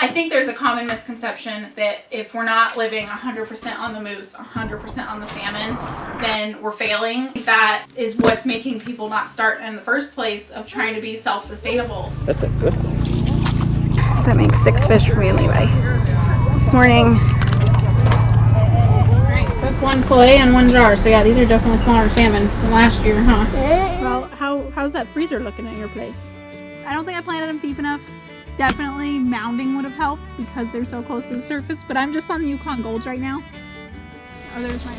I think there's a common misconception that if we're not living 100% on the moose, 100% on the salmon, then we're failing. That is what's making people not start in the first place of trying to be self-sustainable. That's a good one. So that makes 6 fish for me and Levi this morning. Alright, so that's 1 fillet and 1 jar. So yeah, these are definitely smaller salmon than last year, huh? Well, how's that freezer looking at your place? I don't think I planted them deep enough. Definitely mounding would have helped because they're so close to the surface, but I'm just on the Yukon Gulch right now. Oh, there's my...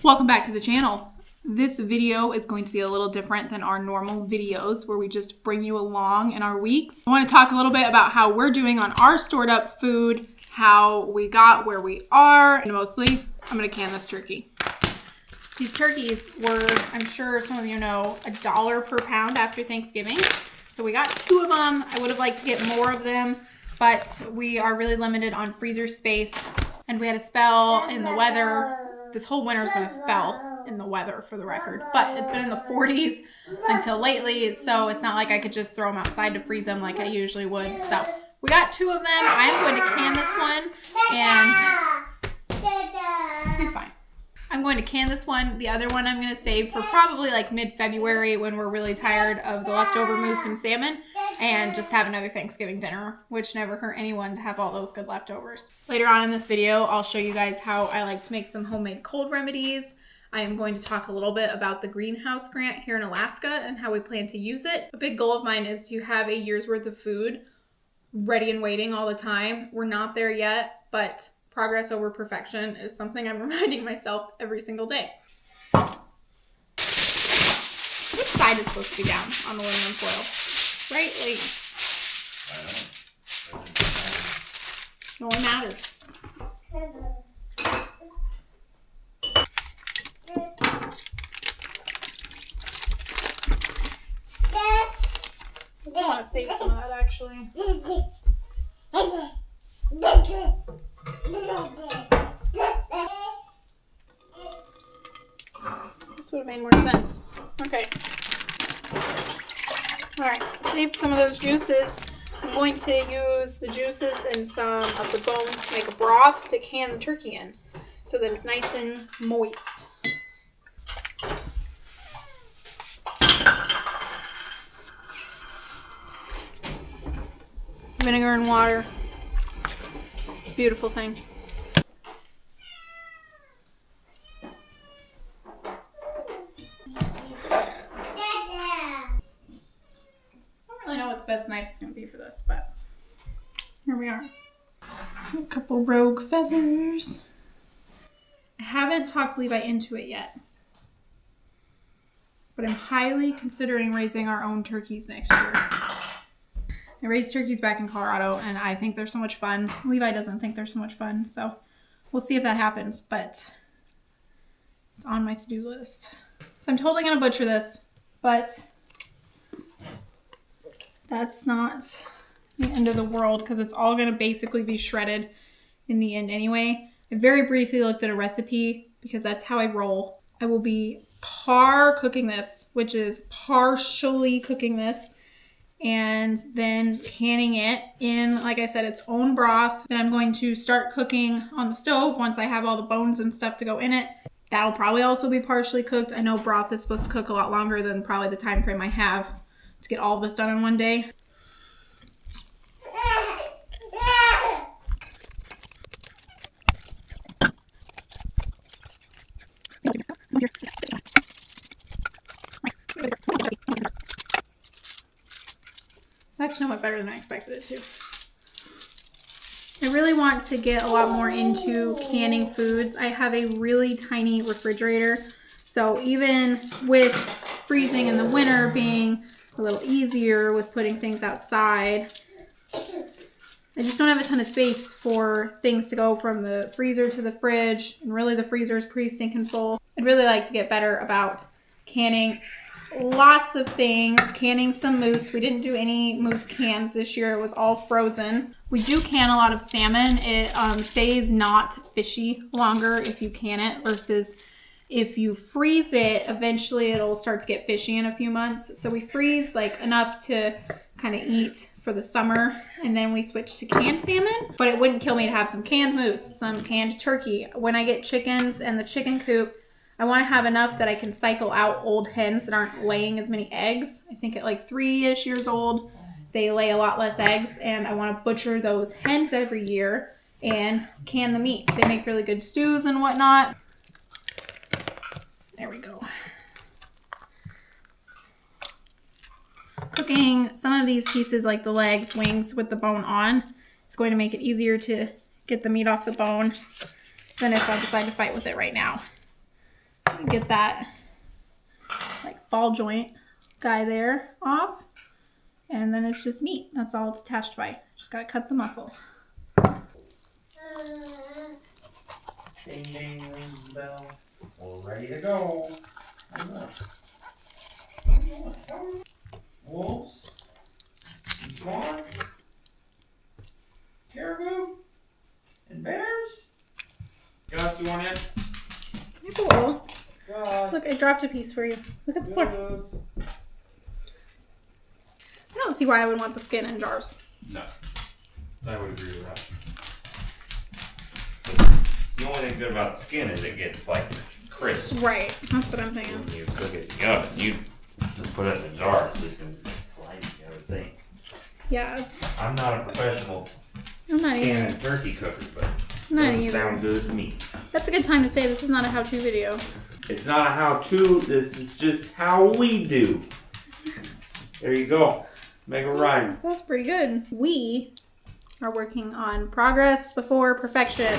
Welcome back to the channel. This video is going to be a little different than our normal videos where we just bring you along in our weeks. I want to talk a little bit about how we're doing on our stored up food, how we got where we are, and mostly I'm gonna can this turkey. These turkeys were, I'm sure some of you know, $1 per pound after Thanksgiving. So we got 2 of them. I would have liked to get more of them, but we are really limited on freezer space. And we had a spell in the weather. This whole winter's been a spell in the weather, for the record, but it's been in the 40s until lately. So it's not like I could just throw them outside to freeze them like I usually would. So we got 2 of them. I'm going to can this one, and he's fine. I'm going to can this one. The other one I'm going to save for probably like mid-February when we're really tired of the leftover moose and salmon and just have another Thanksgiving dinner, which never hurt anyone to have all those good leftovers. Later on in this video, I'll show you guys how I like to make some homemade cold remedies. I am going to talk a little bit about the greenhouse grant here in Alaska and how we plan to use it. A big goal of mine is to have a year's worth of food ready and waiting all the time. We're not there yet, but progress over perfection is something I'm reminding myself every single day. Which side is supposed to be down on the aluminum foil? Right? Like, no one matters. I want to save some of that actually. This would have made more sense. Okay. Alright, saved some of those juices. I'm going to use the juices and some of the bones to make a broth to can the turkey in so that it's nice and moist. Vinegar and water. Beautiful thing. I don't really know what the best knife is going to be for this, but here we are. A couple rogue feathers. I haven't talked Levi into it yet, but I'm highly considering raising our own turkeys next year. I raised turkeys back in Colorado, and I think they're so much fun. Levi doesn't think they're so much fun, so we'll see if that happens, but it's on my to-do list. So I'm totally going to butcher this, but that's not the end of the world because it's all going to basically be shredded in the end anyway. I very briefly looked at a recipe because that's how I roll. I will be cooking this, which is partially cooking this, and then canning it in, like I said, its own broth. Then I'm going to start cooking on the stove once I have all the bones and stuff to go in it. That'll probably also be partially cooked. I know broth is supposed to cook a lot longer than probably the time frame I have to get all of this done in one day. Actually went better than I expected it to. I really want to get a lot more into canning foods. I have a really tiny refrigerator, so even with freezing in the winter being a little easier with putting things outside, I just don't have a ton of space for things to go from the freezer to the fridge, and really the freezer is pretty stinking full. I'd really like to get better about canning lots of things. Canning some moose. We didn't do any moose cans this year. It was all frozen. We do can a lot of salmon. It stays not fishy longer if you can it versus if you freeze it, eventually it'll start to get fishy in a few months. So we freeze like enough to kind of eat for the summer, and then we switch to canned salmon. But it wouldn't kill me to have some canned moose, some canned turkey. When I get chickens and the chicken coop, I want to have enough that I can cycle out old hens that aren't laying as many eggs. I think at like 3-ish years old, they lay a lot less eggs, and I want to butcher those hens every year and can the meat. They make really good stews and whatnot. There we go. Cooking some of these pieces like the legs, wings with the bone on is going to make it easier to get the meat off the bone than if I decide to fight with it right now. Get that like ball joint guy there off, and then it's just meat. That's all it's attached by. Just gotta cut the muscle. Ding ding rings the bell. We're ready to go. Wolves, swan, caribou, and bears. Gus, you want in? Cool. God. Look, I dropped a piece for you. Look at the floor. I don't see why I would want the skin in jars. No, I would agree with that. The only thing good about skin is it gets like crisp. Right, that's what I'm thinking. When you cook it in the oven, you just put it in the jar. It's just gonna slide the other thing. Yeah, I'm not a professional I'm not either. canning turkey cooker, but it Not doesn't either. sound good to me. That's a good time to say this is not a how-to video. It's not a how-to. This is just how we do. There you go. Make a rhyme. That's pretty good. We are working on progress before perfection.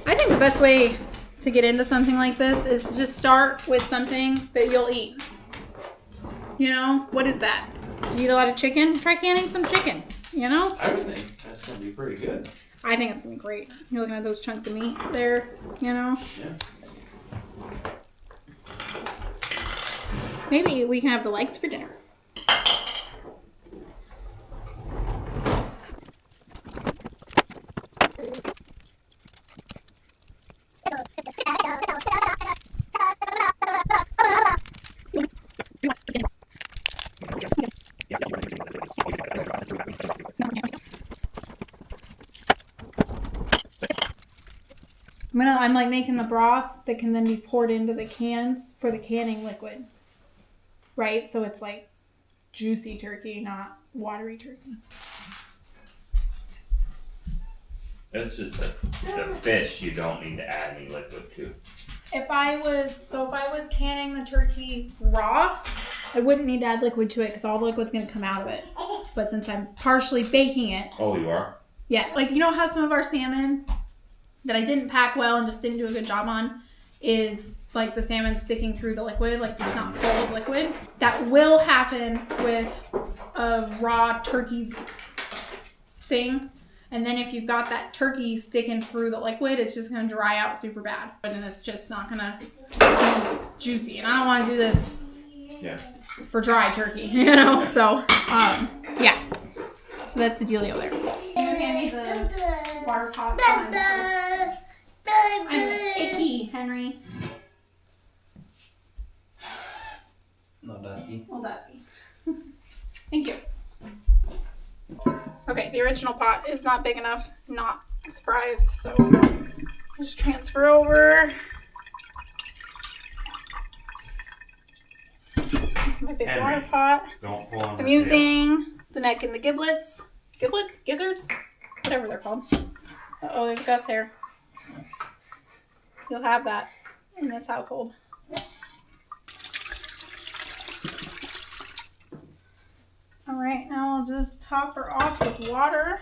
I think the best way to get into something like this is to just start with something that you'll eat. You know, what is that? Do you eat a lot of chicken? Try canning some chicken, you know? I would think that's gonna be pretty good. I think it's gonna be great. You're looking at those chunks of meat there, you know? Yeah. Maybe we can have the legs for dinner. I'm like making the broth that can then be poured into the cans for the canning liquid. Right? So it's like juicy turkey, not watery turkey. It's just the fish you don't need to add any liquid to. If I was canning the turkey raw, I wouldn't need to add liquid to it because all the liquid's going to come out of it. But since I'm partially baking it. Oh, you are? Yes. Like, you know how some of our salmon that I didn't pack well and just didn't do a good job on is like the salmon sticking through the liquid, like it's not full of liquid. That will happen with a raw turkey thing. And then if you've got that turkey sticking through the liquid, it's just going to dry out super bad. And then it's just not going to be juicy. And I don't want to do this for dry turkey, you know? So, yeah. So that's the dealio there. Hand me the water pot. I'm icky, Henry. No dusty. Well, dusty. Thank you. Okay, the original pot is not big enough. Not surprised, so just transfer over. My big Henry, water pot. Don't pull on I'm using the neck and the giblets. Giblets? Gizzards? Whatever they're called. Uh-oh, there's Gus hair. You'll have that in this household. All right, now I'll just top her off with water.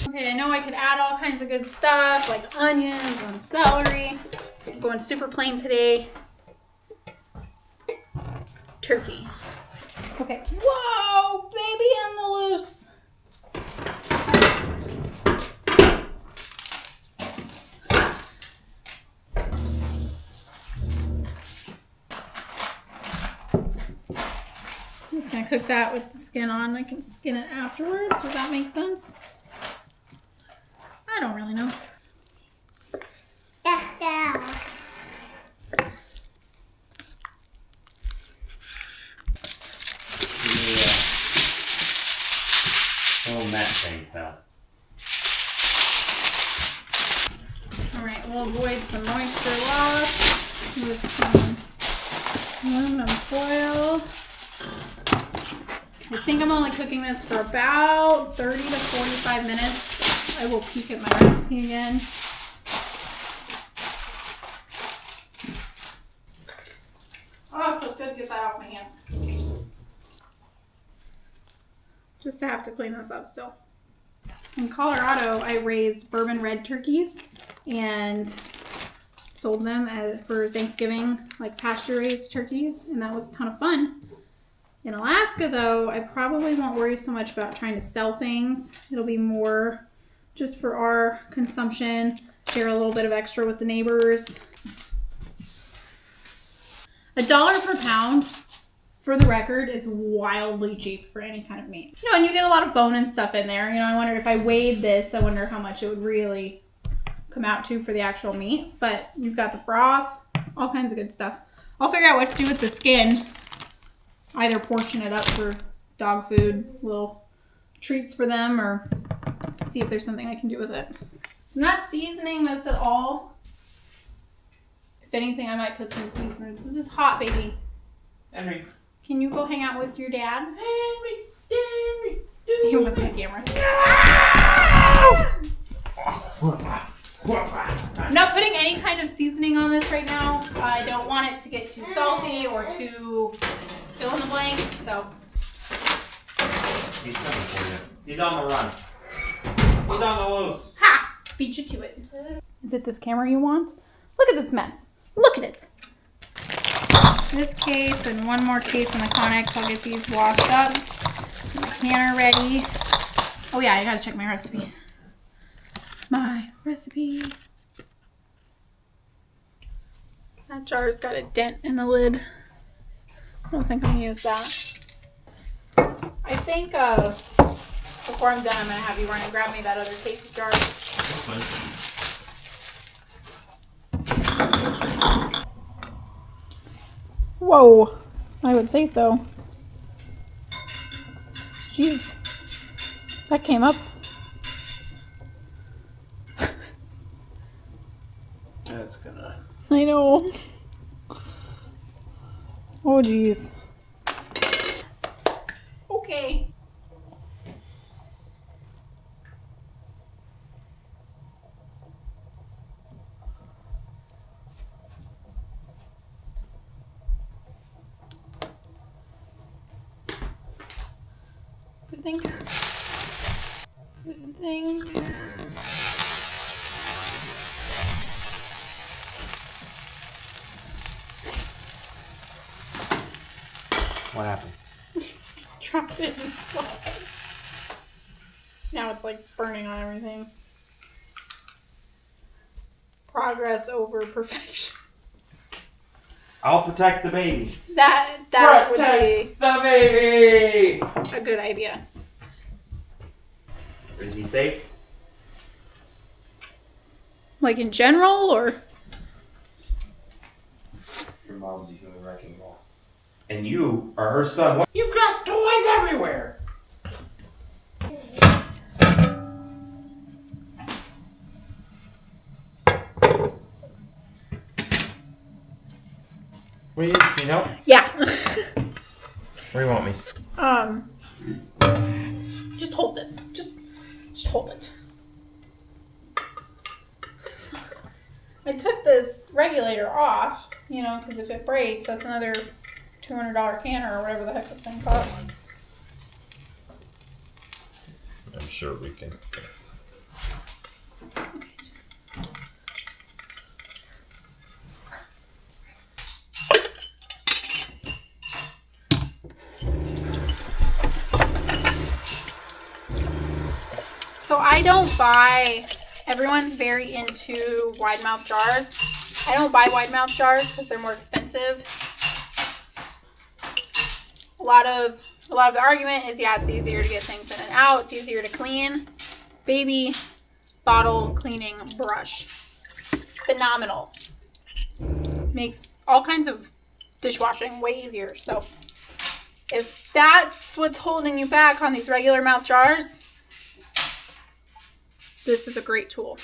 Okay, I know I could add all kinds of good stuff like onions and celery. I'm going super plain today. Turkey. Okay. Whoa, baby on the loose. that with the skin on. I can skin it afterwards. Does that make sense? I don't really know. Little net thing fell. Alright, we'll avoid some moisture loss with some aluminum foil. I think I'm only cooking this for about 30 to 45 minutes. I will peek at my recipe again. Oh, it feels good to get that off my hands. Just to have to clean this up still. In Colorado, I raised bourbon red turkeys and sold them for Thanksgiving, like pasture-raised turkeys, and that was a ton of fun. In Alaska, though, I probably won't worry so much about trying to sell things. It'll be more just for our consumption, share a little bit of extra with the neighbors. $1 per pound, for the record, is wildly cheap for any kind of meat. You know, and you get a lot of bone and stuff in there. You know, I wonder if I weighed this, I wonder how much it would really come out to for the actual meat. But you've got the broth, all kinds of good stuff. I'll figure out what to do with the skin. Either portion it up for dog food, little treats for them, or see if there's something I can do with it. So I'm not seasoning this at all. If anything, I might put some seasonings. This is hot, baby. Henry. Can you go hang out with your dad? Henry. He wants my camera. I'm not putting any kind of seasoning on this right now. I don't want it to get too salty or too fill in the blank, so. He's coming for you. He's on the run. He's on the loose. Ha! Beat you to it. Is it this camera you want? Look at this mess. Look at it. This case and one more case in the Connex. I'll get these washed up. My canner ready. Oh yeah, I gotta check my recipe. My recipe. That jar's got a dent in the lid. I don't think I'm gonna use that. I think before I'm done, I'm gonna have you run and grab me that other case of jars. Whoa, I would say so. Jeez, that came up. That's gonna. I know. Oh, jeez. Okay. Good thing. Good thing. What happened? Dropped it in the Now it's like burning on everything. Progress over perfection. I'll protect the baby. That would be the baby. a good idea. Is he safe? Like in general, or? Your mom's a human wrecking ball. And you are her son. What? You've got toys everywhere. What do you need help? Yeah. Where do you want me? Just hold this. Just hold it. I took this regulator off, you know, because if it breaks, that's another $200 canner or whatever the heck this thing costs. I'm sure we can. So I don't buy, everyone's very into wide mouth jars. I don't buy wide mouth jars because they're more expensive. A lot of A lot of the argument is, yeah, it's easier to get things in and out. It's easier to clean. Baby bottle cleaning brush. Phenomenal. Makes all kinds of dishwashing way easier. So if that's what's holding you back on these regular mouth jars, this is a great tool.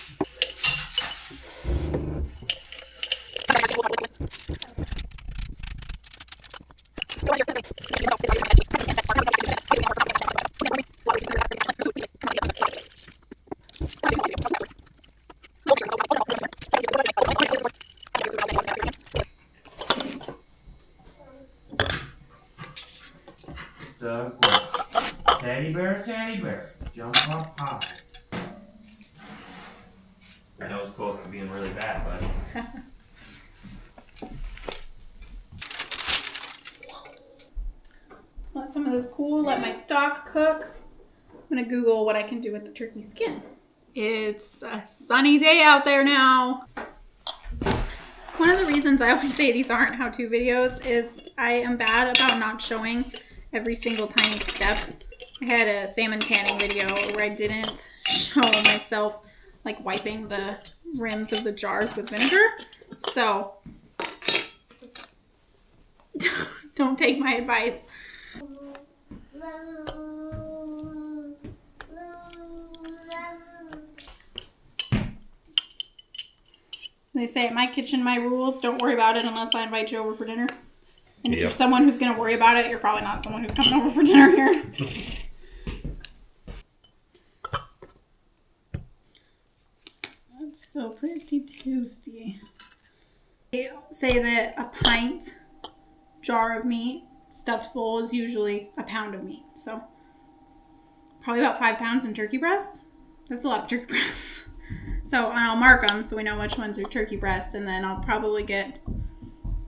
Teddy bear, jump up high. I know it's close to being really bad, but let some of this cool, let my stock cook. I'm gonna Google what I can do with the turkey skin. It's a sunny day out there now. One of the reasons I always say these aren't how-to videos is I am bad about not showing every single tiny step. I had a salmon canning video where I didn't show myself like wiping the rims of the jars with vinegar. So don't take my advice. They say at my kitchen, my rules, don't worry about it unless I invite you over for dinner. And if you're someone who's going to worry about it, you're probably not someone who's coming over for dinner here. That's still pretty toasty. They say that a pint jar of meat stuffed full is usually a pound of meat. So probably about 5 pounds in turkey breast. That's a lot of turkey breast. So I'll mark them so we know which ones are turkey breast, and then I'll probably get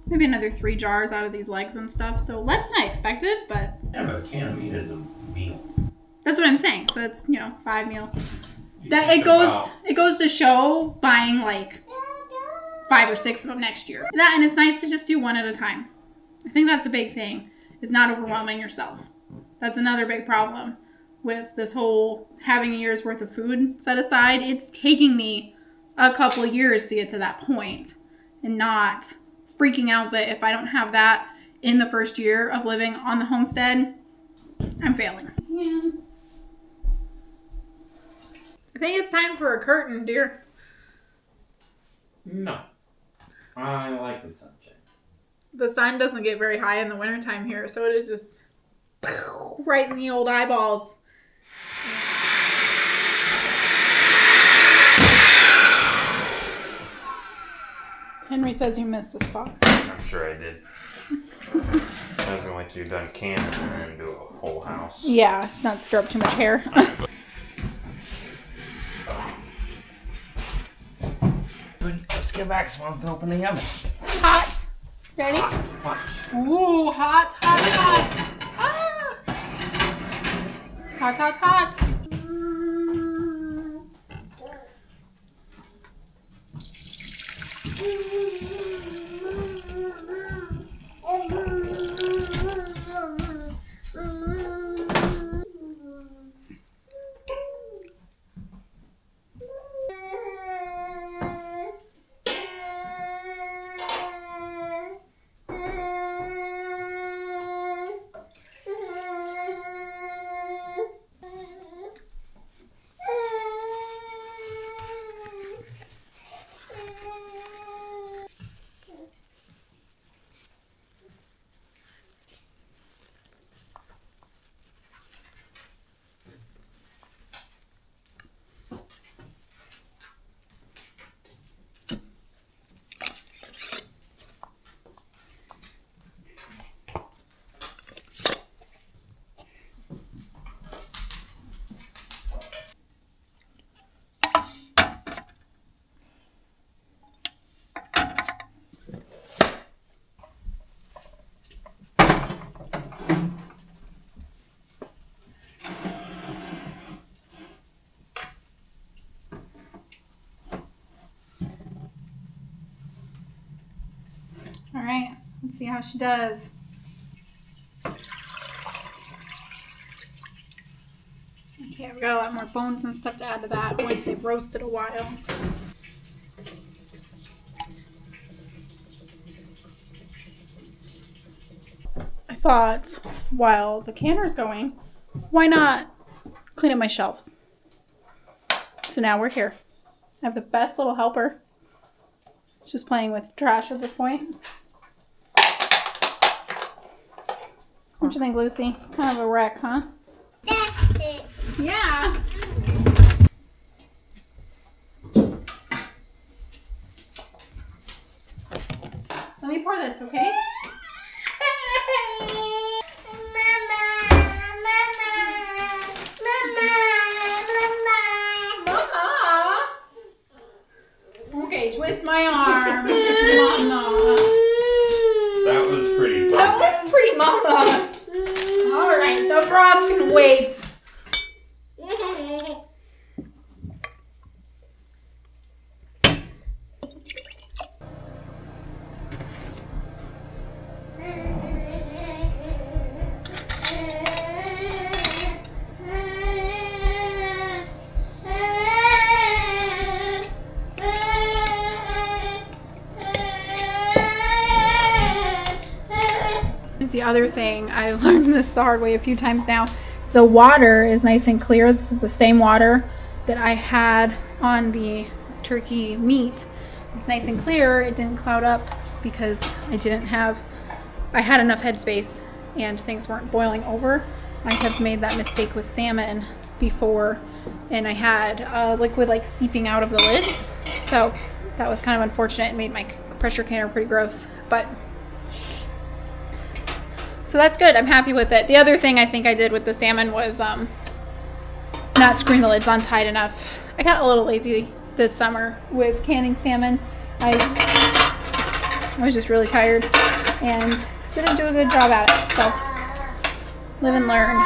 maybe another 3 jars out of these legs and stuff. So less than I expected, but... Yeah, but a can of meat is a meal. That's what I'm saying. So it's, 5 meal. That it goes to show buying like 5 or 6 of them next year. And it's nice to just do one at a time. I think that's a big thing, is not overwhelming yourself. That's another big problem with this whole having a year's worth of food set aside. It's taking me a couple years to get to that point, and not freaking out that if I don't have that in the first year of living on the homestead, I'm failing. Hands. I think it's time for a curtain, dear. No. I like the sunshine. The sun doesn't get very high in the wintertime here, so it is just right in the old eyeballs. Henry says you missed a spot. I'm sure I did. I was going to done canning and then do a whole house. Yeah, not stir up too much hair. But let's get back so I can open the oven. It's hot. Ready? Hot. Ooh, hot, hot, hot. Ah. Hot, hot, hot. All right, let's see how she does. Okay, I've got a lot more bones and stuff to add to that once they've roasted a while. I thought, while the canner's going, why not clean up my shelves? So now we're here. I have the best little helper. She's just playing with trash at this point. What do you think, Lucy? It's kind of a wreck, huh? Yeah. Let me pour this, okay? Okay, twist my arm. Mama. That was pretty fun. That was pretty, Mama. All right, the broth can wait. The other thing, I learned this the hard way a few times now. The water is nice and clear. This is the same water that I had on the turkey meat. It's nice and clear. It didn't cloud up because I had enough headspace and things weren't boiling over. I have made that mistake with salmon before, and I had liquid like seeping out of the lids. So that was kind of unfortunate. It made my pressure canner pretty gross, but so that's good. I'm happy with it. The other thing I think I did with the salmon was not screwing the lids on tight enough. I got a little lazy this summer with canning salmon. I was just really tired and didn't do a good job at it. So live and learn.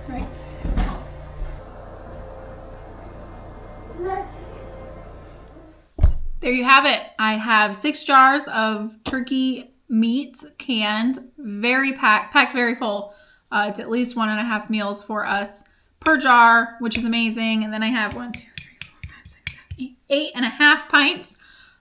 Right. There you have it. I have 6 jars of turkey meat canned, very packed very full. It's at least 1.5 meals for us per jar, which is amazing. And then I have 1, 2, 3, 4, 5, 6, 7, 8, 8.5 pints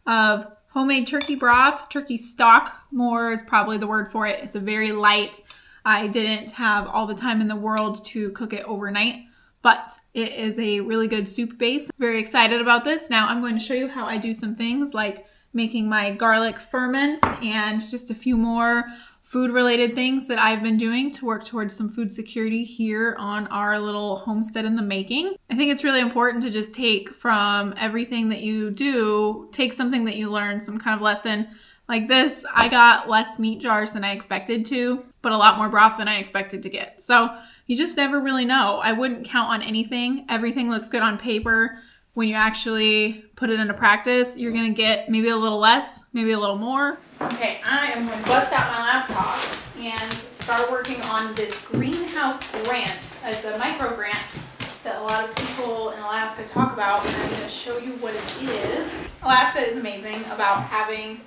of homemade turkey broth. Turkey stock, more is probably the word for it. It's a very light. I didn't have all the time in the world to cook it overnight, but it is a really good soup base. Very excited about this. Now I'm going to show you how I do some things like making my garlic ferments and just a few more food related things that I've been doing to work towards some food security here on our little homestead in the making. I think it's really important to just take from everything that you do, take something that you learn, some kind of lesson. Like this, I got less meat jars than I expected to, but a lot more broth than I expected to get. So you just never really know. I wouldn't count on anything. Everything looks good on paper. When you actually put it into practice, you're gonna get maybe a little less, maybe a little more. Okay, I am going to bust out my laptop and start working on this greenhouse grant. It's a microgrant that a lot of people in Alaska talk about, and I'm gonna show you what it is. Alaska is amazing about having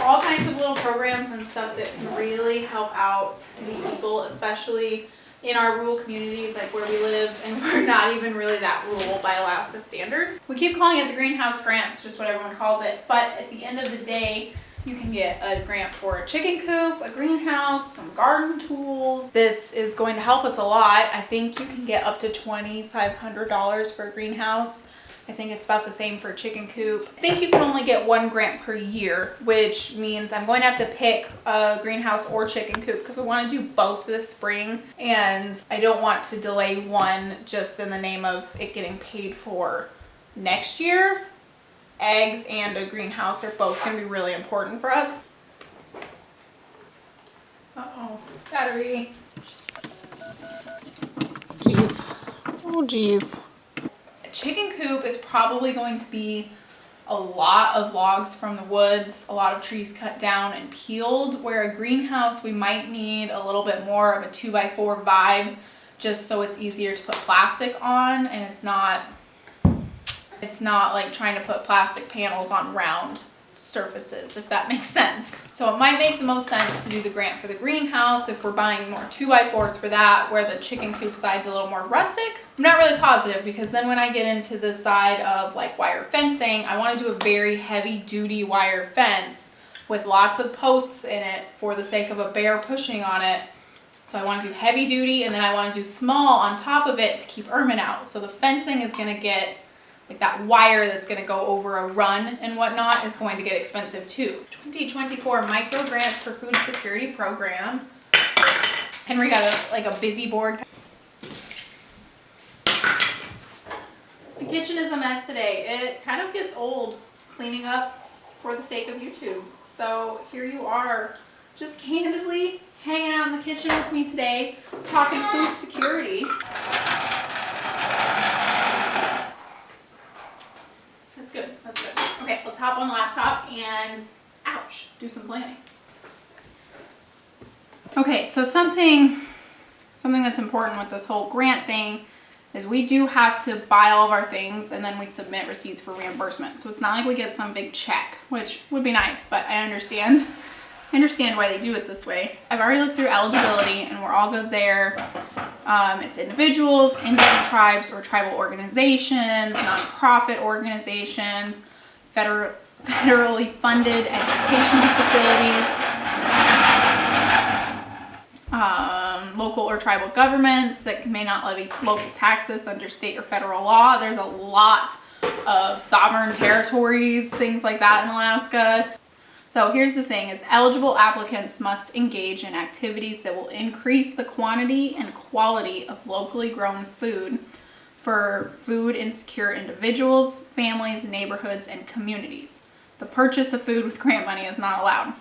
all kinds of little programs and stuff that can really help out the people, especially in our rural communities, like where we live, and we're not even really that rural by Alaska standard. We keep calling it the greenhouse grants, just what everyone calls it, but at the end of the day, you can get a grant for a chicken coop, a greenhouse, some garden tools. This is going to help us a lot. I think you can get up to $2,500 for a greenhouse. I think it's about the same for a chicken coop. I think you can only get 1 grant per year, which means I'm going to have to pick a greenhouse or chicken coop because we want to do both this spring, and I don't want to delay one just in the name of it getting paid for next year. Eggs and a greenhouse are both going to be really important for us. Uh-oh, battery. Jeez. Oh, jeez. Chicken coop is probably going to be a lot of logs from the woods, a lot of trees cut down and peeled, where a greenhouse we might need a little bit more of a 2x4 vibe, just so it's easier to put plastic on, and it's not like trying to put plastic panels on round surfaces, if that makes sense. So it might make the most sense to do the grant for the greenhouse if we're buying more 2x4s for that, where the chicken coop side's a little more rustic. I'm not really positive, because then when I get into the side of like wire fencing, I want to do a very heavy duty wire fence with lots of posts in it for the sake of a bear pushing on it. So I want to do heavy duty, and then I want to do small on top of it to keep ermine out. So the fencing is going to get, like that wire that's going to go over a run and whatnot is going to get expensive too. 2024 Microgrants for Food Security Program. Henry got a busy board. The kitchen is a mess today. It kind of gets old cleaning up for the sake of YouTube. So here you are, just candidly hanging out in the kitchen with me today, talking food security. That's good, that's good. Okay, let's hop on the laptop and, ouch, do some planning. Okay, so something that's important with this whole grant thing is we do have to buy all of our things, and then we submit receipts for reimbursement. So it's not like we get some big check, which would be nice, but I understand why they do it this way. I've already looked through eligibility, and we're all good there. It's individuals, Indian tribes or tribal organizations, nonprofit organizations, federally funded educational facilities, local or tribal governments that may not levy local taxes under state or federal law. There's a lot of sovereign territories, things like that in Alaska. So here's the thing, is eligible applicants must engage in activities that will increase the quantity and quality of locally grown food for food insecure individuals, families, neighborhoods, and communities. The purchase of food with grant money is not allowed.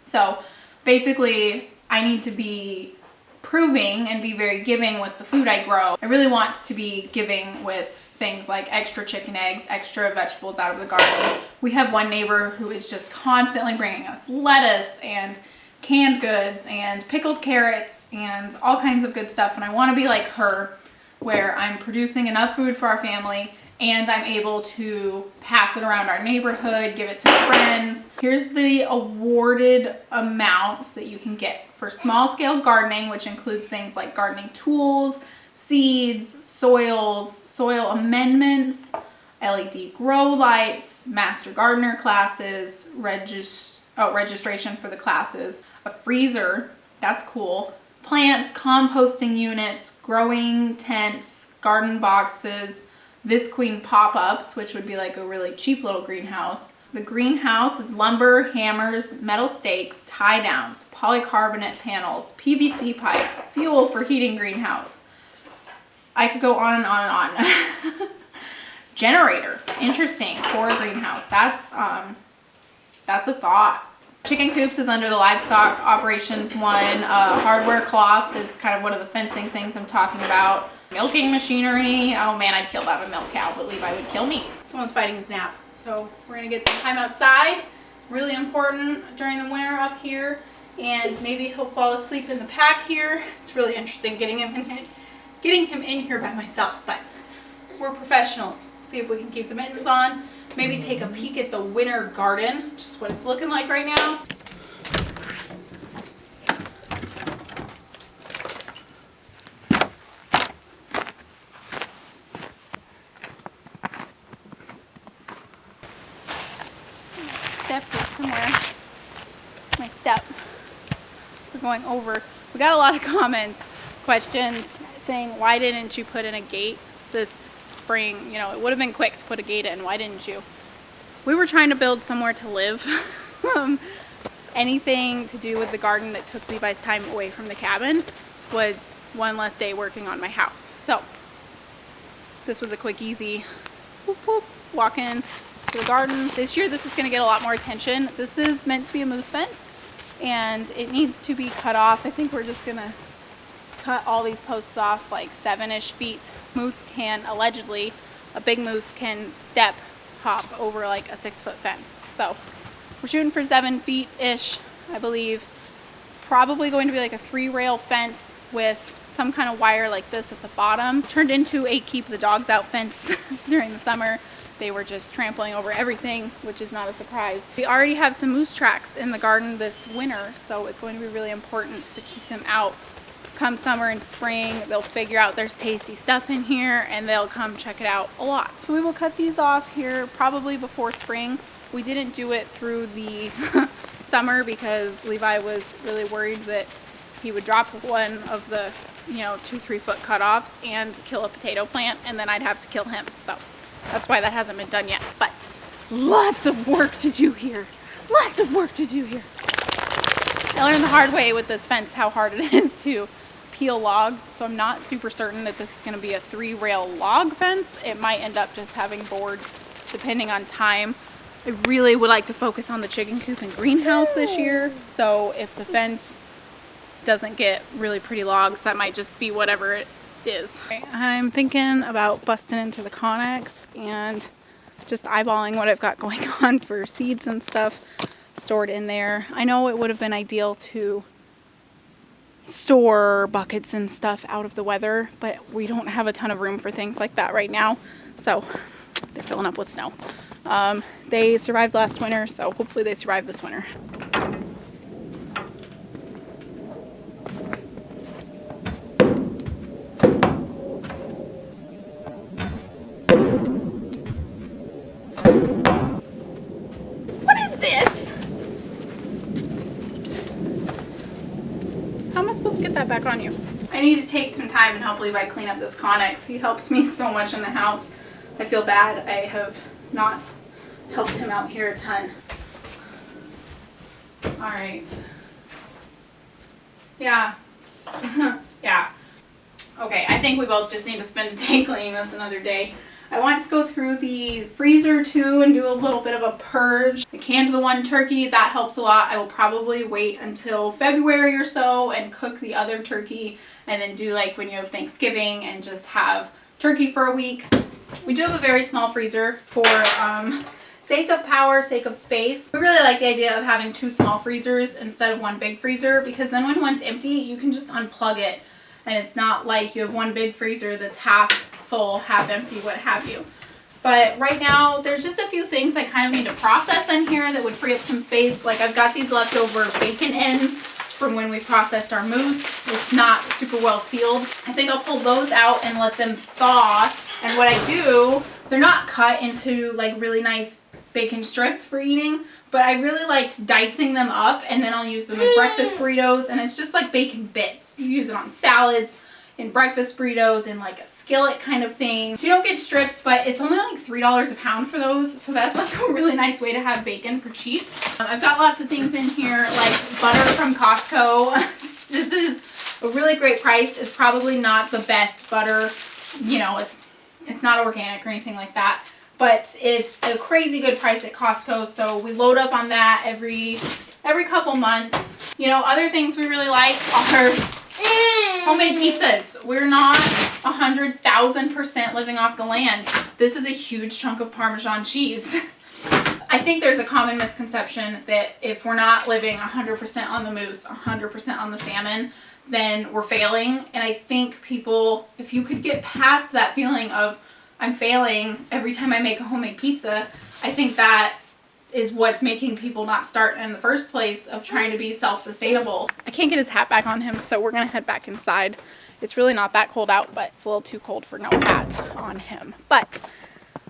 So basically, I need to be proving and be very giving with the food I grow. I really want to be giving with things like extra chicken eggs, extra vegetables out of the garden. We have one neighbor who is just constantly bringing us lettuce and canned goods and pickled carrots and all kinds of good stuff. And I want to be like her, where I'm producing enough food for our family and I'm able to pass it around our neighborhood, give it to friends. Here's the awarded amounts that you can get for small scale gardening, which includes things like gardening tools, seeds, soils, soil amendments, LED grow lights, master gardener classes, registration for the classes, a freezer, that's cool, plants, composting units, growing tents, garden boxes, Visqueen pop-ups, which would be like a really cheap little greenhouse. The greenhouse is lumber, hammers, metal stakes, tie downs, polycarbonate panels, PVC pipe, fuel for heating greenhouse. I could go on and on and on. Generator, interesting, for a greenhouse. That's a thought. Chicken coops is under the livestock operations one. Hardware cloth is kind of one of the fencing things I'm talking about. Milking machinery. Oh man, I'd kill that with a milk cow, but Levi would kill me. Someone's fighting his nap. So we're gonna get some time outside. Really important during the winter up here. And maybe he'll fall asleep in the pack here. It's really interesting getting him in here by myself, but we're professionals. See if we can keep the mittens on. Maybe take a peek at the winter garden, just what it's looking like right now. Step is somewhere. My step. We're going over. We got a lot of comments, questions saying, why didn't you put in a gate this spring? You know, it would have been quick to put a gate in. Why didn't you? We were trying to build somewhere to live. Anything to do with the garden that took Levi's time away from the cabin was one less day working on my house. So this was a quick, easy whoop, whoop, walk in to the garden. This year this is going to get a lot more attention. This is meant to be a moose fence and it needs to be cut off. I think we're just going to cut all these posts off like 7-ish feet. Moose can, allegedly, a big moose can step hop over like a 6-foot fence. So we're shooting for 7 feet-ish, I believe. Probably going to be like a 3-rail fence with some kind of wire like this at the bottom. Turned into a keep the dogs out fence during the summer. they were just trampling over everything, which is not a surprise. We already have some moose tracks in the garden this winter, so it's going to be really important to keep them out. Come summer and spring, they'll figure out there's tasty stuff in here and they'll come check it out a lot. So we will cut these off here probably before spring. We didn't do it through the summer because Levi was really worried that he would drop one of the 2-3 foot cutoffs and kill a potato plant, and then I'd have to kill him. So that's why that hasn't been done yet. But lots of work to do here. Lots of work to do here. I learned the hard way with this fence how hard it is to peel logs, so I'm not super certain that this is going to be a 3-rail log fence. It might end up just having boards depending on time. I really would like to focus on the chicken coop and greenhouse this year, so if the fence doesn't get really pretty logs, that might just be whatever it is. I'm thinking about busting into the Connex and just eyeballing what I've got going on for seeds and stuff stored in there. I know it would have been ideal to store buckets and stuff out of the weather, but we don't have a ton of room for things like that right now, so they're filling up with snow. They survived last winter, so hopefully they survive this winter. What is this? How am I supposed to get that back on you? I need to take some time and help Levi clean up this Connex. He helps me so much in the house. I feel bad I have not helped him out here a ton. Alright. Yeah. Yeah. Okay, I think we both just need to spend a day cleaning this another day. I want to go through the freezer too and do a little bit of a purge. I canned the one turkey, that helps a lot. I will probably wait until February or so and cook the other turkey and then do like when you have Thanksgiving and just have turkey for a week. We do have a very small freezer for sake of power, sake of space. We really like the idea of having 2 small freezers instead of 1 big freezer, because then when one's empty, you can just unplug it and it's not like you have 1 big freezer that's half full, half empty, what have you. But right now, there's just a few things I kind of need to process in here that would free up some space. Like I've got these leftover bacon ends from when we processed our moose. It's not super well sealed. I think I'll pull those out and let them thaw. And what I do, they're not cut into like really nice bacon strips for eating, but I really liked dicing them up and then I'll use them in breakfast burritos, and it's just like bacon bits. You use it on salads, in breakfast burritos, in like a skillet kind of thing. So you don't get strips, but it's only like $3 a pound for those, so that's like a really nice way to have bacon for cheap. I've got lots of things in here like butter from Costco. This is a really great price. It's probably not the best butter, you know, it's not organic or anything like that, but it's a crazy good price at Costco, so we load up on that every couple months. You know, other things we really like are homemade pizzas. We're not 100,000% living off the land. This is a huge chunk of Parmesan cheese. I think there's a common misconception that if we're not living 100% on the moose, 100% on the salmon, then we're failing. And I think people, if you could get past that feeling of I'm failing every time I make a homemade pizza, I think that is what's making people not start in the first place of trying to be self-sustainable. I can't get his hat back on him, so we're gonna head back inside. It's really not that cold out, but it's a little too cold for no hat on him. But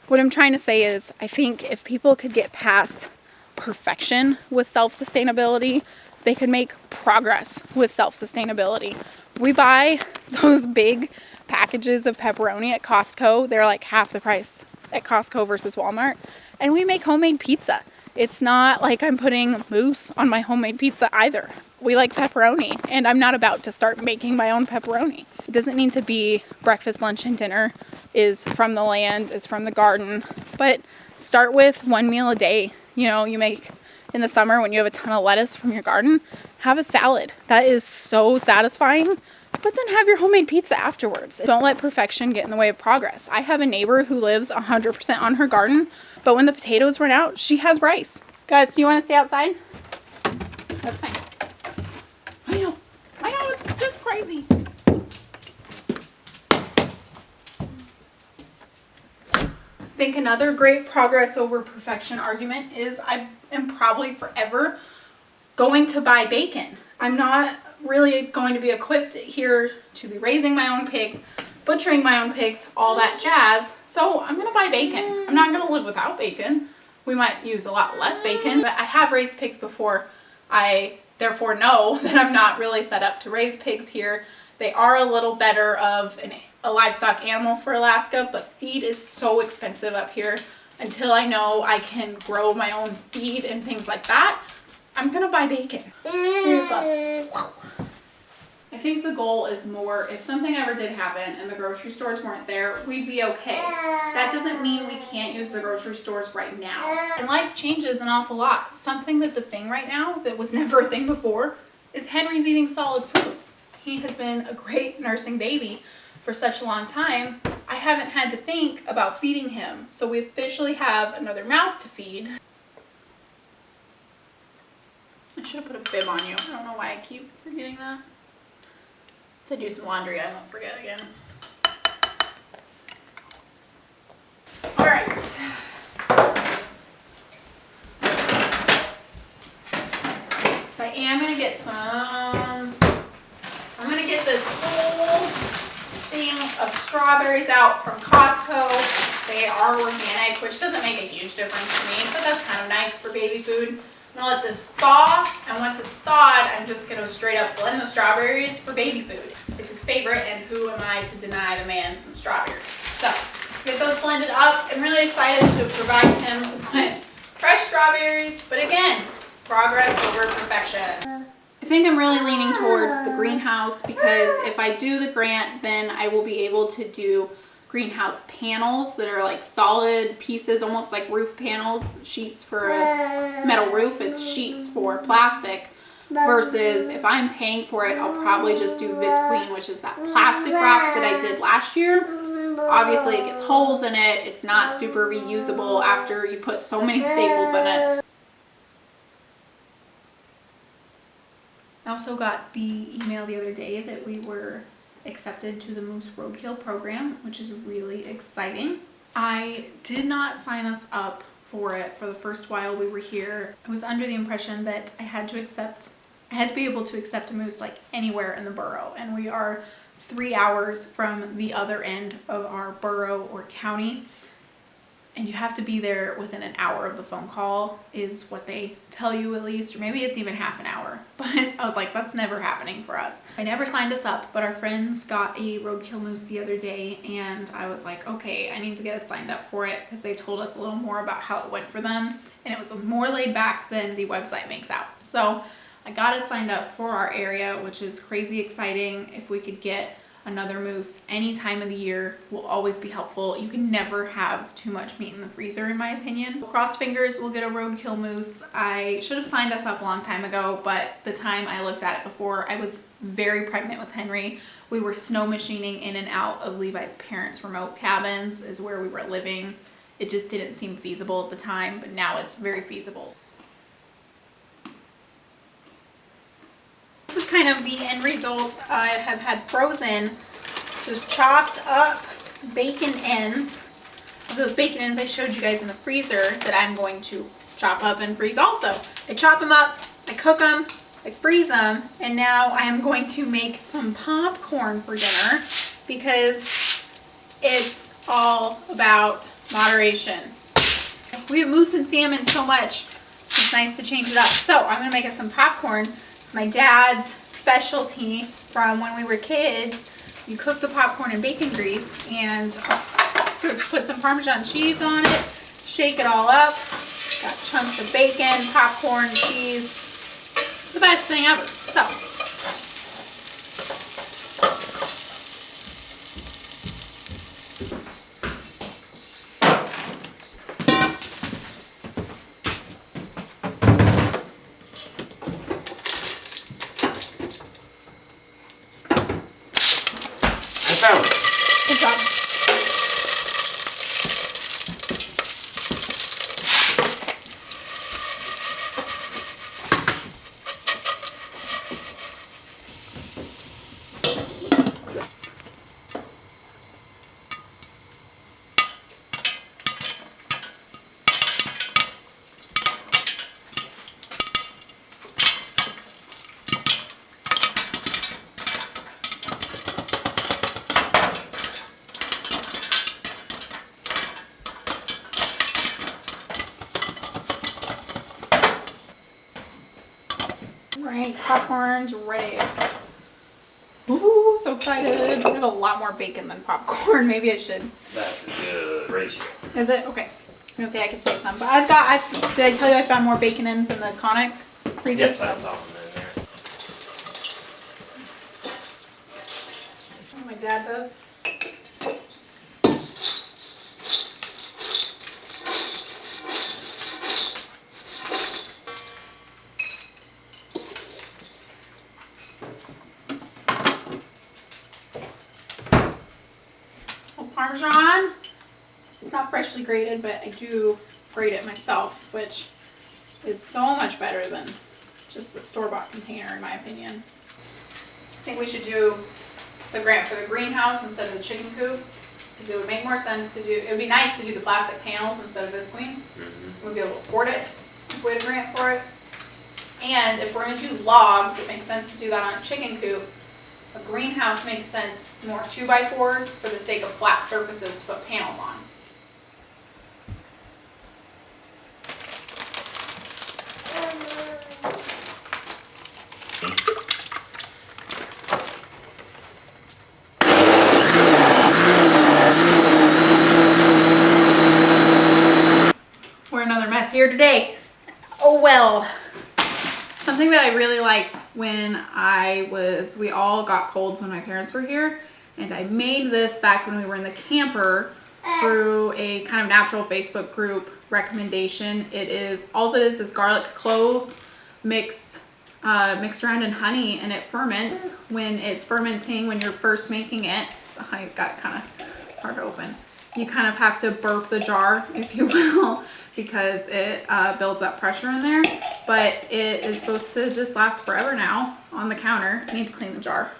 what I'm trying to say is I think if people could get past perfection with self-sustainability, they could make progress with self-sustainability. We buy those big packages of pepperoni at Costco. They're like half the price at Costco versus Walmart. And we make homemade pizza. It's not like I'm putting mousse on my homemade pizza either. We like pepperoni, and I'm not about to start making my own pepperoni. It doesn't need to be breakfast, lunch, and dinner is from the land, is from the garden, but start with 1 meal a day. You know, you make in the summer when you have a ton of lettuce from your garden, have a salad. That is so satisfying. But then have your homemade pizza afterwards. Don't let perfection get in the way of progress. I have a neighbor who lives 100% on her garden, but when the potatoes run out, she has rice. Guys, do you want to stay outside? That's fine. I know, it's just crazy. think another great progress over perfection argument is I am probably forever going to buy bacon. I'm not really going to be equipped here to be raising my own pigs, butchering my own pigs, all that jazz. So I'm gonna buy bacon. I'm not gonna live without bacon. We might use a lot less bacon, but I have raised pigs before. I therefore know that I'm not really set up to raise pigs here. They are a little better of a livestock animal for Alaska, but feed is so expensive up here. Until I know I can grow my own feed and things like that, I'm gonna buy bacon. I think the goal is more, if something ever did happen and the grocery stores weren't there, we'd be okay. That doesn't mean we can't use the grocery stores right now. And life changes an awful lot. Something that's a thing right now that was never a thing before is Henry's eating solid foods. He has been a great nursing baby for such a long time. I haven't had to think about feeding him, so we officially have another mouth to feed. I should have put a bib on you. I don't know why I keep forgetting that. To do some laundry, I won't forget again. All right. So I am gonna get I'm gonna get this whole thing of strawberries out from Costco. They are organic, which doesn't make a huge difference to me, but that's kind of nice for baby food. I'm gonna let this thaw, and once it's thawed, I'm just gonna straight up blend the strawberries for baby food. It's his favorite, and who am I to deny the man some strawberries? So, get those blended up. I'm really excited to provide him with fresh strawberries, but again, progress over perfection. I think I'm really leaning towards the greenhouse because if I do the grant, then I will be able to do greenhouse panels that are like solid pieces, almost like roof panels, sheets for a metal roof. It's sheets for plastic. Versus if I'm paying for it, I'll probably just do Visqueen, which is that plastic wrap that I did last year. Obviously it gets holes in it. It's not super reusable after you put so many staples in it. I also got the email the other day that we were accepted to the Moose Roadkill program, which is really exciting. I did not sign us up for it for the first while we were here. I was under the impression that I had to be able to accept a moose like anywhere in the borough, and we are 3 hours from the other end of our borough or county, and you have to be there within an hour of the phone call is what they tell you, at least, or maybe it's even half an hour. But I was like, that's never happening for us. I never signed us up, but our friends got a roadkill moose the other day, and I was like, okay, I need to get us signed up for it because they told us a little more about how it went for them, and it was more laid back than the website makes out. So I got us signed up for our area, which is crazy exciting. If we could get another moose any time of the year will always be helpful. You can never have too much meat in the freezer, in my opinion. Crossed fingers, we'll get a roadkill moose. I should have signed us up a long time ago, but the time I looked at it before, I was very pregnant with Henry. We were snow machining in and out of Levi's parents' remote cabins is where we were living. It just didn't seem feasible at the time, but now it's very feasible. This is kind of the end result. I have had frozen, just chopped up bacon ends. Those bacon ends I showed you guys in the freezer that I'm going to chop up and freeze also. I chop them up, I cook them, I freeze them, and now I am going to make some popcorn for dinner because it's all about moderation. We have moose and salmon so much, it's nice to change it up. So I'm going to make us some popcorn. My dad's specialty from when we were kids. You cook the popcorn in bacon grease and put some Parmesan cheese on it, shake it all up. Got chunks of bacon, popcorn, cheese. It's the best thing ever. So, popcorn's ready. Ooh, so excited. I have a lot more bacon than popcorn. Maybe I should. That's a good ratio. Is it? Okay. I was going to say I could save some. But did I tell you I found more bacon ends in the Connex freezer? Yes, I saw them in there. What my dad does. Parmesan. It's not freshly grated, but I do grate it myself, which is so much better than just the store-bought container, in my opinion. I think we should do the grant for the greenhouse instead of the chicken coop, because it would make more sense to do. It would be nice to do the plastic panels instead of visqueen. We'd be able to afford it if we had a grant for it. And if we're going to do logs, it makes sense to do that on a chicken coop. A greenhouse makes sense more 2x4s for the sake of flat surfaces to put panels on. We're another mess here today. Oh well. Something that I really liked when we all got colds when my parents were here, and I made this back when we were in the camper through a kind of natural Facebook group recommendation. All it is garlic cloves mixed around in honey, and it ferments. When it's fermenting, when you're first making it, the honey's got it kind of hard to open. You kind of have to burp the jar, if you will, because it builds up pressure in there. But it is supposed to just last forever now on the counter. I need to clean the jar.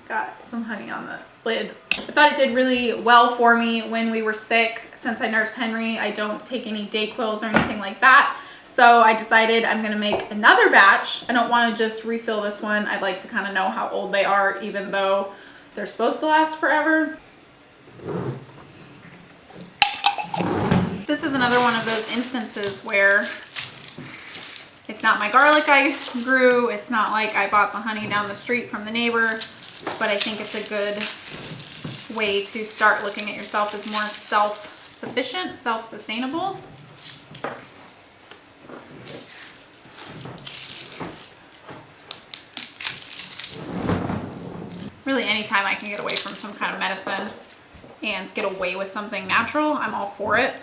Got some honey on the lid. I thought it did really well for me when we were sick. Since I nursed Henry, I don't take any Dayquils or anything like that. So I decided I'm gonna make another batch. I don't wanna just refill this one. I'd like to kind of know how old they are, even though they're supposed to last forever. This is another one of those instances where it's not my garlic I grew, it's not like I bought the honey down the street from the neighbor, but I think it's a good way to start looking at yourself as more self-sufficient, self-sustainable. Really, anytime I can get away from some kind of medicine and get away with something natural, I'm all for it.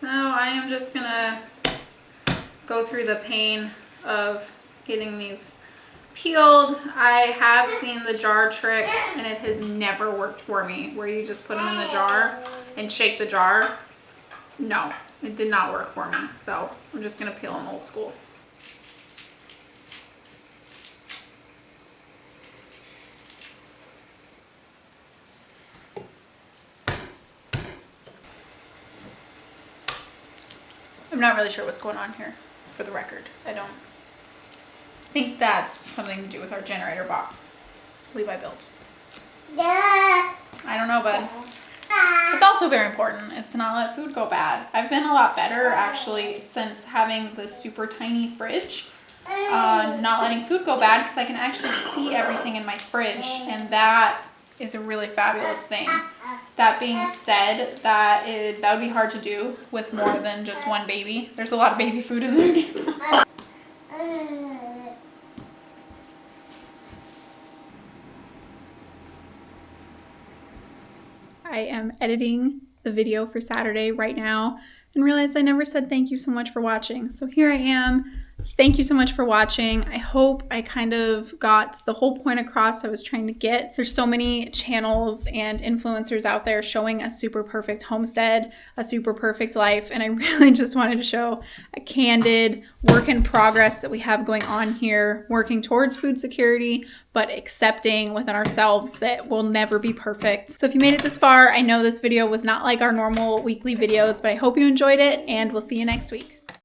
So I am just gonna go through the pain of getting these peeled. I have seen the jar trick, and it has never worked for me, where you just put them in the jar and shake the jar. No, it did not work for me. So I'm just gonna peel them old school. I'm not really sure what's going on here, for the record. I don't think that's something to do with our generator box. I believe I built. I don't know, bud. What's also very important is to not let food go bad. I've been a lot better, actually, since having the super tiny fridge. Not letting food go bad, because I can actually see everything in my fridge, and that is a really fabulous thing. That being said, that would be hard to do with more than just one baby. There's a lot of baby food in there. I am editing the video for Saturday right now and realized I never said thank you so much for watching. So here I am. Thank you so much for watching. I hope I kind of got the whole point across I was trying to get. There's so many channels and influencers out there showing a super perfect homestead, a super perfect life, and I really just wanted to show a candid work in progress that we have going on here, working towards food security, but accepting within ourselves that we'll never be perfect. So if you made it this far, I know this video was not like our normal weekly videos, but I hope you enjoyed it, and we'll see you next week.